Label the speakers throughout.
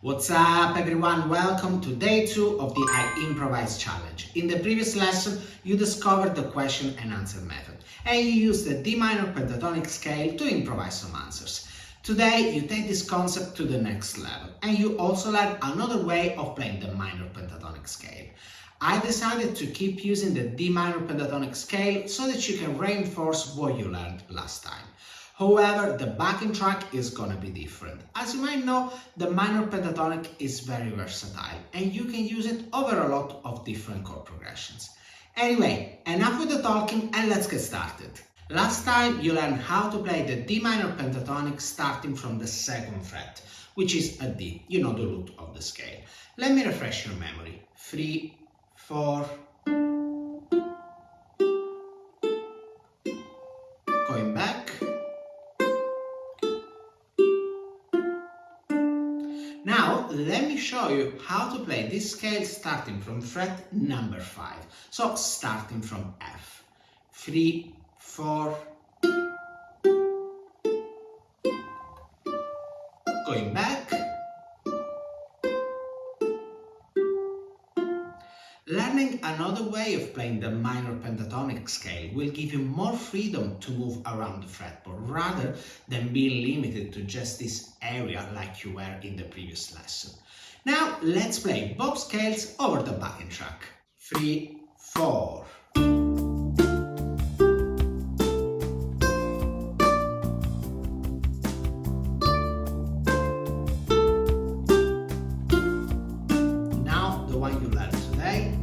Speaker 1: What's up everyone, welcome to day 2 of the Iimprovise challenge. In the previous lesson you discovered the question and answer method and you used the D minor pentatonic scale to improvise some answers. Today you take this concept to the next level and you also learn another way of playing the minor pentatonic scale. I decided to keep using the D minor pentatonic scale so that you can reinforce what you learned last time. However, the backing track is gonna be different. As you might know, the minor pentatonic is very versatile and you can use it over a lot of different chord progressions. Anyway, enough with the talking and let's get started. Last time you learned how to play the D minor pentatonic starting from the 2nd fret, which is a D, you know, the root of the scale. Let me refresh your memory. 3, 4, going back. Now, let me show you how to play this scale starting from fret number 5. So, starting from F. 3, 4, going back. Learning another way of playing the minor pentatonic scale will give you more freedom to move around the fretboard rather than being limited to just this area like you were in the previous lesson. Now let's play both scales over the backing track. 3, 4. Now the one you learned today.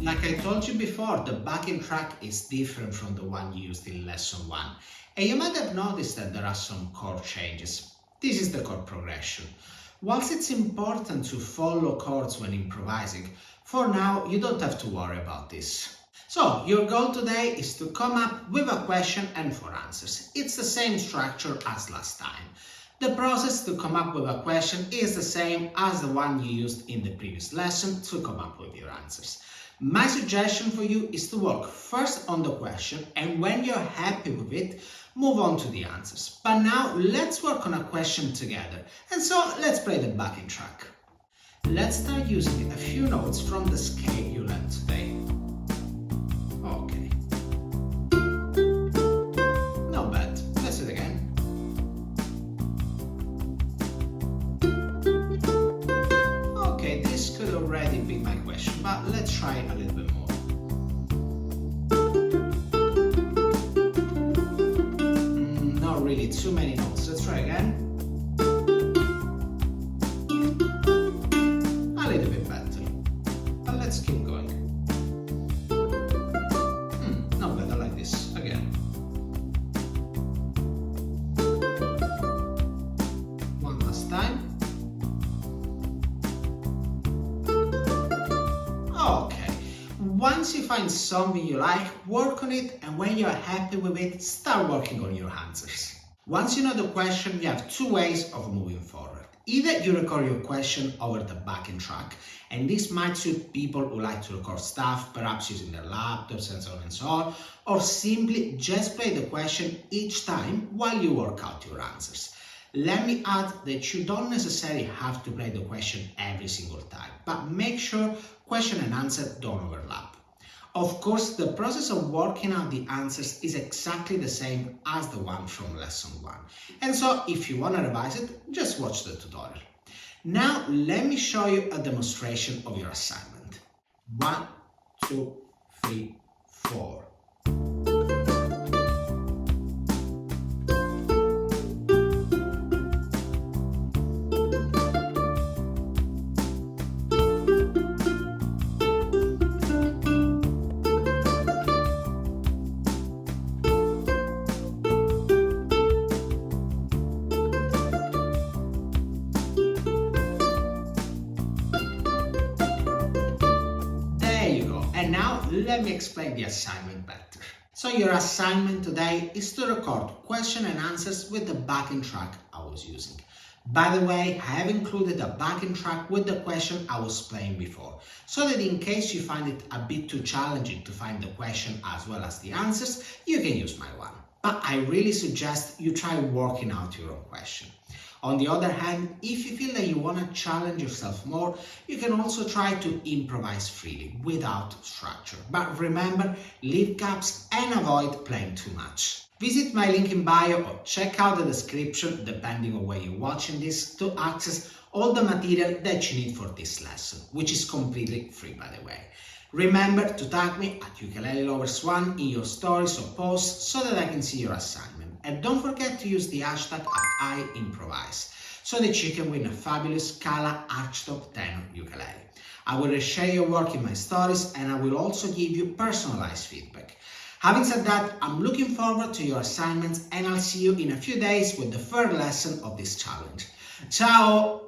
Speaker 1: Like I told you before, the backing track is different from the one used in lesson 1. And you might have noticed that there are some chord changes. This is the chord progression. Whilst it's important to follow chords when improvising, for now you don't have to worry about this. So, your goal today is to come up with a question and 4 answers. It's the same structure as last time. The process to come up with a question is the same as the one you used in the previous lesson to come up with your answers. My suggestion for you is to work first on the question and when you're happy with it, move on to the answers. But now let's work on a question together. And so let's play the backing track. Let's start using a few notes from the scale you learned today. Okay. Not bad. Let's do it again. Okay, this could already be my question, but let's try a little bit more. Not really too many notes. Let's try again. A little bit better. But let's keep going. Not bad. I like this. Again. One last time. Okay, once you find something you like, work on it, and when you're happy with it, start working on your answers. Once you know the question, you have 2 ways of moving forward. Either you record your question over the backing track, and this might suit people who like to record stuff, perhaps using their laptops and so on, or simply just play the question each time while you work out your answers. Let me add that you don't necessarily have to play the question every single time, but make sure question and answer don't overlap. Of course, the process of working out the answers is exactly the same as the one from lesson 1. And so if you want to revise it, just watch the tutorial. Now let me show you a demonstration of your assignment. 1, 2, 3, 4. And now let me explain the assignment better. So your assignment today is to record question and answers with the backing track I was using. By the way, I have included a backing track with the question I was playing before, so that in case you find it a bit too challenging to find the question as well as the answers, you can use my one. But I really suggest you try working out your own question. On the other hand, if you feel that you want to challenge yourself more, you can also try to improvise freely, without structure. But remember, leave gaps and avoid playing too much. Visit my link in bio or check out the description, depending on where you're watching this, to access all the material that you need for this lesson, which is completely free, by the way. Remember to tag me at UkuleleLovers1 in your stories or posts so that I can see your assignment. And don't forget to use the hashtag at Iimprovise so that you can win a fabulous Scala archtop tenor ukulele. I will reshare your work in my stories and I will also give you personalized feedback. Having said that, I'm looking forward to your assignments and I'll see you in a few days with the third lesson of this challenge. Ciao!